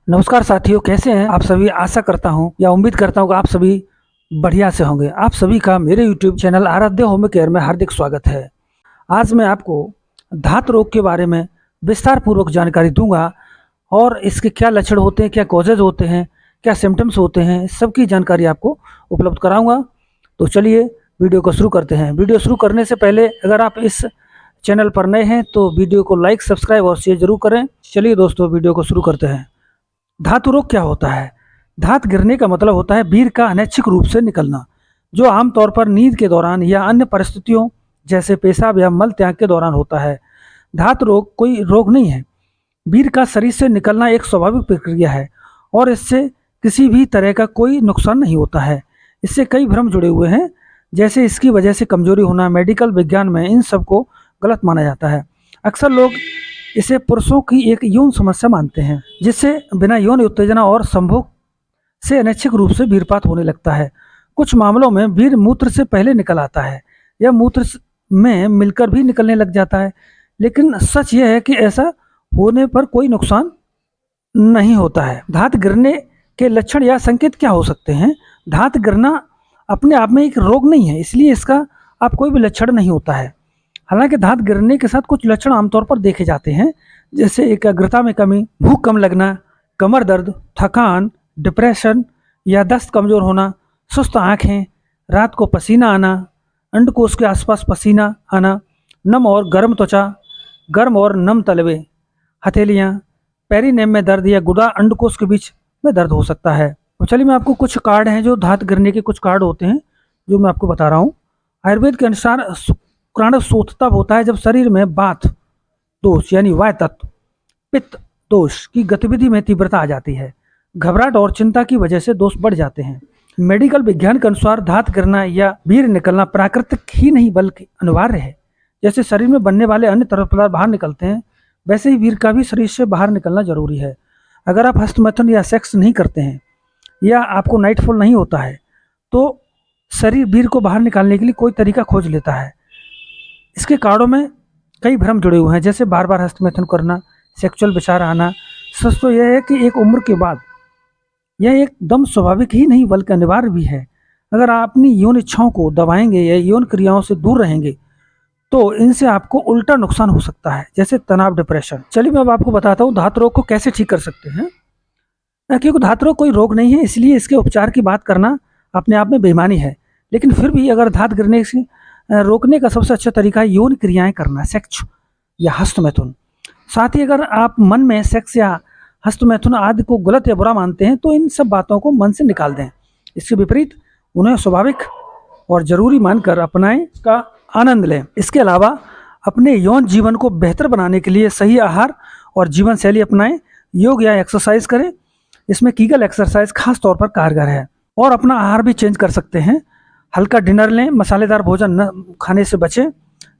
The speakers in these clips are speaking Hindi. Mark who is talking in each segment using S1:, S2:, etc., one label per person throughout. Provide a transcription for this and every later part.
S1: नमस्कार साथियों, कैसे हैं आप सभी। आशा करता हूं या उम्मीद करता हूं कि आप सभी बढ़िया से होंगे। आप सभी का मेरे YouTube चैनल आराध्य होम केयर में हार्दिक स्वागत है। आज मैं आपको धात रोग के बारे में विस्तार पूर्वक जानकारी दूंगा और इसके क्या लक्षण होते हैं, क्या कॉजेज होते हैं, क्या सिम्टम्स होते हैं, सबकी जानकारी आपको उपलब्ध कराऊंगा। तो चलिए वीडियो को शुरू करते हैं। वीडियो शुरू करने से पहले अगर आप इस चैनल पर नए हैं तो वीडियो को लाइक, सब्सक्राइब और शेयर जरूर करें। चलिए दोस्तों, वीडियो को शुरू करते हैं। धातु रोग क्या होता है? धात गिरने का मतलब होता है वीर का अनैच्छिक रूप से निकलना, जो आमतौर पर नींद के दौरान या अन्य परिस्थितियों जैसे पेशाब या मल त्याग के दौरान होता है। धात रोग कोई रोग नहीं है। वीर का शरीर से निकलना एक स्वाभाविक प्रक्रिया है और इससे किसी भी तरह का कोई नुकसान नहीं होता है। इससे कई भ्रम जुड़े हुए हैं, जैसे इसकी वजह से कमजोरी होना। मेडिकल विज्ञान में इन सब को गलत माना जाता है। अक्सर लोग इसे पुरुषों की एक यौन समस्या मानते हैं, जिससे बिना यौन उत्तेजना और संभोग से अनैच्छिक रूप से वीरपात होने लगता है। कुछ मामलों में वीर मूत्र से पहले निकल आता है या मूत्र में मिलकर भी निकलने लग जाता है, लेकिन सच यह है कि ऐसा होने पर कोई नुकसान नहीं होता है। धात गिरने के लक्षण या संकेत क्या हो सकते हैं? धात गिरना अपने आप में एक रोग नहीं है, इसलिए इसका आप कोई भी लक्षण नहीं होता है। हालांकि धात गिरने के साथ कुछ लक्षण आमतौर पर देखे जाते हैं, जैसे एकाग्रता में कमी, भूख कम लगना, कमर दर्द, थकान, डिप्रेशन या दस्त कमजोर होना, सुस्त आँखें, रात को पसीना आना, अंडकोश के आसपास पसीना आना, नम और गर्म त्वचा, गर्म और नम तलवे, हथेलियाँ, पेरिनेम में दर्द या गुदा अंडकोश के बीच में दर्द हो सकता है। तो चलिए मैं आपको कुछ कार्ड हैं जो धात गिरने के कुछ कार्ड होते हैं जो मैं आपको बता रहा हूँ। आयुर्वेद के अनुसार शुक्राणु शोथ तब होता है जब शरीर में वात दोष यानी वाय तत्व, पित्त दोष की गतिविधि में तीव्रता आ जाती है। घबराहट और चिंता की वजह से दोष बढ़ जाते हैं। मेडिकल विज्ञान के अनुसार धात गिरना या वीर निकलना प्राकृतिक ही नहीं बल्कि अनिवार्य है। जैसे शरीर में बनने वाले अन्य तरल पदार्थ बाहर निकलते हैं, वैसे ही वीर का भी शरीर से बाहर निकलना जरूरी है। अगर आप हस्तमैथुन या सेक्स नहीं करते हैं या आपको नाइटफॉल नहीं होता है तो शरीर वीर को बाहर निकालने के लिए कोई तरीका खोज लेता है। इसके कारणों में कई भ्रम जुड़े हुए हैं, जैसे बार बार हस्तमैथुन करना, सेक्सुअल विचार आना। सच तो यह है कि एक उम्र के बाद यह एकदम स्वाभाविक ही नहीं बल्कि अनिवार्य भी है। अगर आप अपनी यौन इच्छाओं को दबाएंगे या यौन क्रियाओं से दूर रहेंगे तो इनसे आपको उल्टा नुकसान हो सकता है, जैसे तनाव, डिप्रेशन। चलिए मैं अब आपको बताता हूँ धात रोग को कैसे ठीक कर सकते हैं। क्योंकि धात रोग कोई रोग नहीं है, इसलिए इसके उपचार की बात करना अपने आप में बेईमानी है। लेकिन फिर भी अगर धात गिरने से रोकने का सबसे अच्छा तरीका है यौन क्रियाएं करना, सेक्स या हस्तमैथुन। साथ ही अगर आप मन में सेक्स या हस्तमैथुन आदि को गलत या बुरा मानते हैं तो इन सब बातों को मन से निकाल दें। इसके विपरीत उन्हें स्वाभाविक और जरूरी मानकर अपनाएं का आनंद लें। इसके अलावा अपने यौन जीवन को बेहतर बनाने के लिए सही आहार और जीवन शैली अपनाएं। योग या एक्सरसाइज करें, इसमें कीगल एक्सरसाइज खास तौर पर कारगर है। और अपना आहार भी चेंज कर सकते हैं। हल्का डिनर लें, मसालेदार भोजन न खाने से बचें,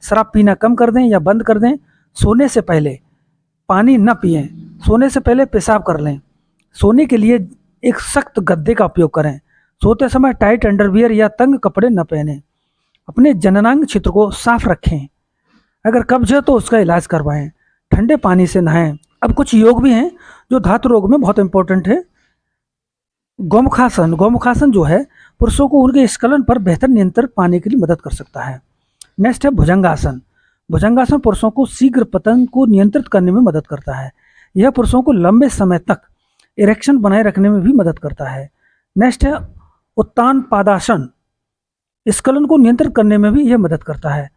S1: शराब पीना कम कर दें या बंद कर दें। सोने से पहले पानी न पिएं, सोने से पहले पेशाब कर लें। सोने के लिए एक सख्त गद्दे का उपयोग करें। सोते समय टाइट अंडरवियर या तंग कपड़े न पहनें। अपने जननांग क्षेत्र को साफ रखें। अगर कब्ज है तो उसका इलाज करवाएं। ठंडे पानी से नहाएं। अब कुछ योग भी हैं जो धातु रोग में बहुत इंपॉर्टेंट है। गौमुखासन, गौमुखासन जो है पुरुषों को उनके स्खलन पर बेहतर नियंत्रण पाने के लिए मदद कर सकता है। नेक्स्ट है भुजंगासन। भुजंगासन पुरुषों को शीघ्र पतन को नियंत्रित करने में मदद करता है। यह पुरुषों को लंबे समय तक इरेक्शन बनाए रखने में भी मदद करता है। नेक्स्ट है उत्तान पादासन। स्खलन को नियंत्रित करने में भी यह मदद करता है।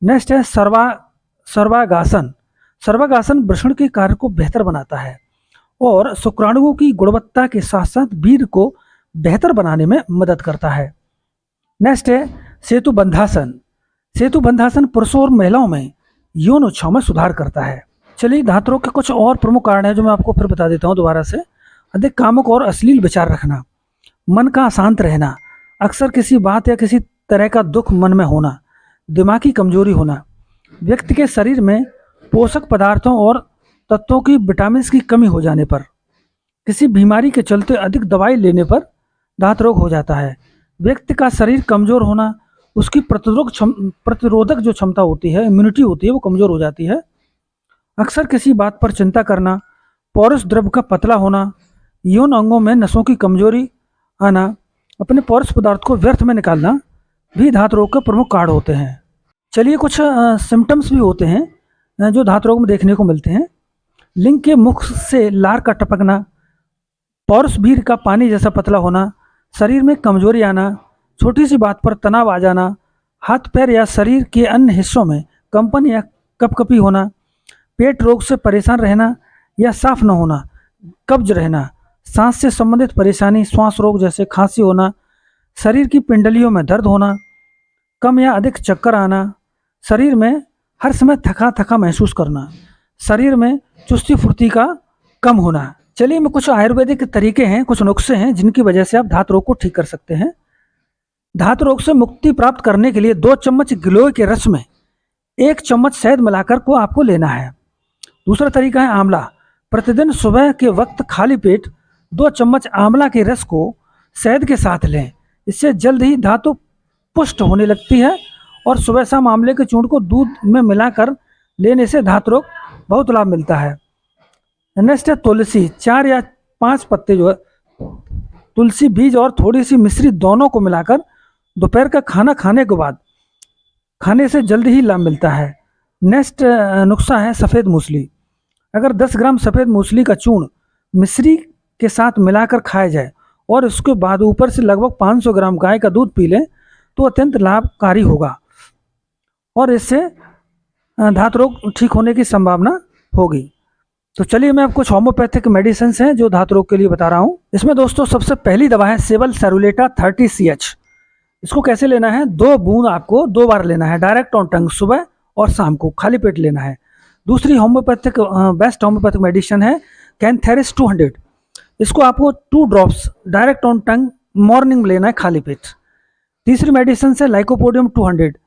S1: नेक्स्ट है सर्वागासन। सर्वागासन वृषण के कार्य को बेहतर बनाता है और शुक्राणुओं की गुणवत्ता के साथ साथ वीर्य को बेहतर बनाने में मदद करता है। नेक्स्ट है सेतुबंधासन। सेतुबंधासन पुरुषों और महिलाओं में यौन इच्छाओं में सुधार करता है। चलिए धातु रोग के कुछ और प्रमुख कारण हैं जो मैं आपको फिर बता देता हूँ दोबारा से। अधिक कामुक और अश्लील विचार रखना, मन का अशांत रहना, अक्सर किसी बात या किसी तरह का दुख मन में होना, दिमागी कमजोरी होना, व्यक्ति के शरीर में पोषक पदार्थों और तत्वों की विटामिन की कमी हो जाने पर, किसी बीमारी के चलते अधिक दवाई लेने पर धात रोग हो जाता है। व्यक्ति का शरीर कमजोर होना, उसकी प्रतिरोधक जो क्षमता होती है, इम्यूनिटी होती है, वो कमजोर हो जाती है। अक्सर किसी बात पर चिंता करना, पौरुष द्रव्य का पतला होना, यौन अंगों में नसों की कमजोरी आना, अपने पोरस पदार्थ को व्यर्थ में निकालना भी धात रोग के प्रमुख कारण होते हैं। चलिए कुछ सिम्टम्स भी होते हैं जो धात रोग में देखने को मिलते हैं। लिंग के मुख से लार का टपकना, पौरुष भीर का पानी जैसा पतला होना, शरीर में कमजोरी आना, छोटी सी बात पर तनाव आ जाना, हाथ पैर या शरीर के अन्य हिस्सों में कंपन या कपकपी होना, पेट रोग से परेशान रहना या साफ न होना, कब्ज रहना, सांस से संबंधित परेशानी, श्वास रोग जैसे खांसी होना, शरीर की पिंडलियों में दर्द होना, कम या अधिक चक्कर आना, शरीर में हर समय थका थका महसूस करना, शरीर में चुस्ती फुर्ती का कम होना। चलिए मैं कुछ आयुर्वेदिक तरीके हैं, कुछ नुस्खे हैं जिनकी वजह से आप धात रोग को ठीक कर सकते हैं। धात रोग से मुक्ति प्राप्त करने के लिए 2 चम्मच गिलोय के रस में 1 चम्मच शहद मिलाकर को आपको लेना है। दूसरा तरीका है आंवला। प्रतिदिन सुबह के वक्त खाली पेट 2 चम्मच आंवला के रस को शहद के साथ लें। इससे जल्द ही धातु पुष्ट होने लगती है और सुबह शाम आंवले के चूर्ण को दूध में मिलाकर लेने से धात रोग बहुत लाभ मिलता है। नेक्स्ट है तुलसी। 4 या 5 पत्ते जो है तुलसी बीज और थोड़ी सी मिश्री दोनों को मिलाकर दोपहर का खाना खाने के बाद खाने से जल्द ही लाभ मिलता है। नेक्स्ट नुस्खा है सफ़ेद मूसली। अगर 10 ग्राम सफ़ेद मूसली का चूर्ण मिश्री के साथ मिलाकर खाया जाए और उसके बाद ऊपर से लगभग 500 ग्राम गाय का दूध पी लें तो अत्यंत लाभकारी होगा और इससे धात रोग ठीक होने की संभावना होगी। तो चलिए मैं आपको कुछ होम्योपैथिक मेडिसिन हैं जो धात रोग के लिए बता रहा हूँ। इसमें दोस्तों सबसे पहली दवा है सेवल सेरुलेटा 30CH। इसको कैसे लेना है? 2 बूंद आपको 2 बार लेना है, डायरेक्ट ऑन टंग, सुबह और शाम को खाली पेट लेना है। दूसरी होम्योपैथिक बेस्ट होम्योपैथिक मेडिसिन है कैंथेरिस 200। इसको आपको 2 drops direct on tongue morning में लेना है खाली पेट। तीसरी मेडिसिन है लाइकोपोडियम 200।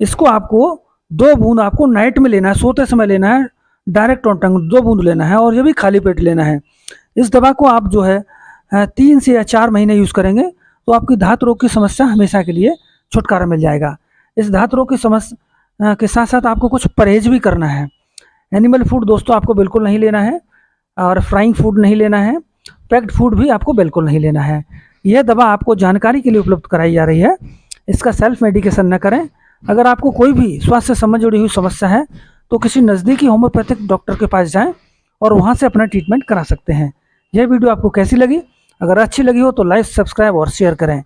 S1: इसको आपको 2 बूंद आपको नाइट में लेना है, सोते समय लेना है, डायरेक्ट ऑन टंग 2 बूंद लेना है और ये भी खाली पेट लेना है। इस दवा को आप जो है 3 से या 4 महीने यूज़ करेंगे तो आपकी धात रोग की समस्या हमेशा के लिए छुटकारा मिल जाएगा। इस धात रोग की समस्या के साथ साथ आपको कुछ परहेज भी करना है। एनिमल फूड दोस्तों आपको बिल्कुल नहीं लेना है और फ्राइंग फूड नहीं लेना है, पैक्ड फूड भी आपको बिल्कुल नहीं लेना है। यह दवा आपको जानकारी के लिए उपलब्ध कराई जा रही है, इसका सेल्फ मेडिकेशन न करें। अगर आपको कोई भी स्वास्थ्य से संबंध जुड़ी हुई समस्या है तो किसी नज़दीकी होम्योपैथिक डॉक्टर के पास जाएं और वहां से अपना ट्रीटमेंट करा सकते हैं। यह वीडियो आपको कैसी लगी? अगर अच्छी लगी हो तो लाइक, सब्सक्राइब और शेयर करें।